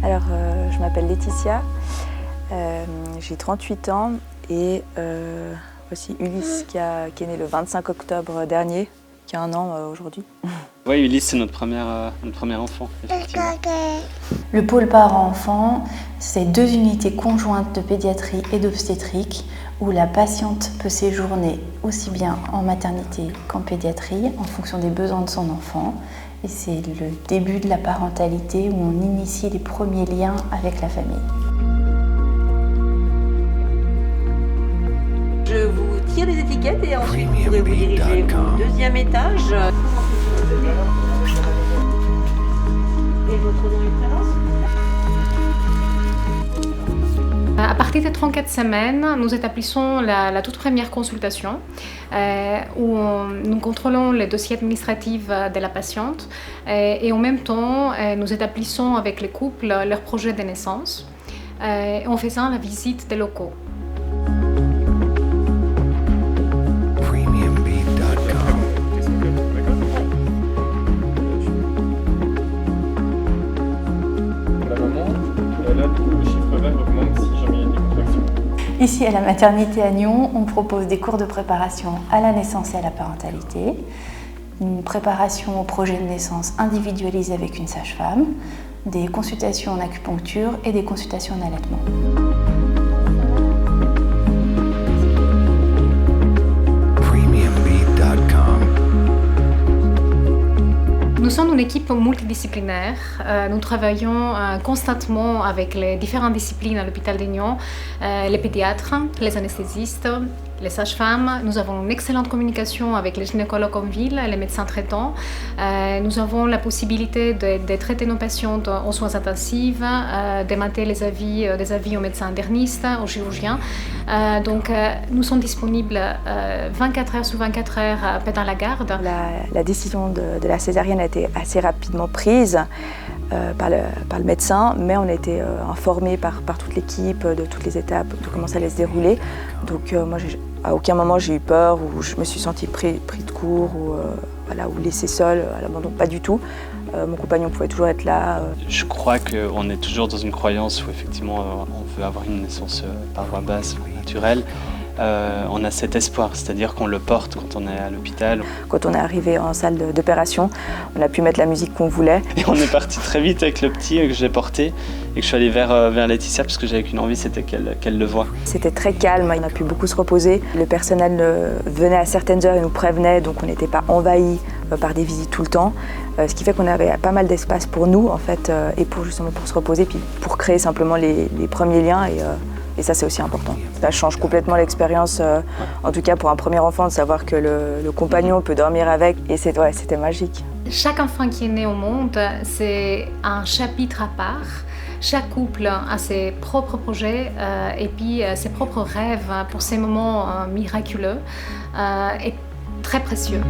Alors, je m'appelle Laetitia, j'ai 38 ans et voici Ulysse qui est né le 25 octobre dernier, qui a 1 an aujourd'hui. Oui, Ulysse, c'est notre premier enfant, effectivement. Le pôle parent-enfant, c'est 2 unités conjointes de pédiatrie et d'obstétrique où la patiente peut séjourner aussi bien en maternité qu'en pédiatrie en fonction des besoins de son enfant. Et c'est le début de la parentalité où on initie les premiers liens avec la famille. Je vous tire les étiquettes et ensuite vous pourrez vous diriger au 2e étage. Et votre nom et prénom ? À partir de 34 semaines, nous établissons la toute première consultation où nous contrôlons les dossiers administratifs de la patiente et en même temps, nous établissons avec les couples leur projet de naissance en faisant la visite des locaux. Ici, à la maternité à Nyon, on propose des cours de préparation à la naissance et à la parentalité, une préparation au projet de naissance individualisé avec une sage-femme, des consultations en acupuncture et des consultations en allaitement. Nous sommes une équipe multidisciplinaire. Nous travaillons constamment avec les différentes disciplines à l'hôpital de Nyon, les pédiatres, les anesthésistes, les sages-femmes. Nous avons une excellente communication avec les gynécologues en ville, les médecins traitants. Nous avons la possibilité de traiter nos patients en soins intensifs, de mater des avis aux médecins internistes, aux chirurgiens. Donc nous sommes disponibles 24 heures sur 24 heures pendant la garde. La décision de la césarienne a été assez rapidement prise par le médecin, mais on a été informés par toute l'équipe de toutes les étapes, de comment ça allait se dérouler. Donc moi, à aucun moment j'ai eu peur ou je me suis sentie pris de court ou laissée seule à l'abandon, pas du tout. Mon compagnon pouvait toujours être là. Je crois qu'on est toujours dans une croyance où effectivement on veut avoir une naissance par voie basse, naturelle. On a cet espoir, c'est-à-dire qu'on le porte quand on est à l'hôpital. Quand on est arrivé en salle d'opération, on a pu mettre la musique qu'on voulait. Et on est parti très vite avec le petit que j'ai porté et que je suis allé vers Laetitia parce que j'avais qu'une envie, c'était qu'elle le voie. C'était très calme, on a pu beaucoup se reposer. Le personnel venait à certaines heures et nous prévenait, donc on n'était pas envahi par des visites tout le temps. Ce qui fait qu'on avait pas mal d'espace pour nous en fait, et pour se reposer, puis pour créer simplement les premiers liens. Et ça, c'est aussi important. Ça change complètement l'expérience, en tout cas pour un premier enfant, de savoir que le compagnon peut dormir avec. Et c'était magique. Chaque enfant qui est né au monde, c'est un chapitre à part. Chaque couple a ses propres projets et puis ses propres rêves pour ces moments miraculeux et très précieux.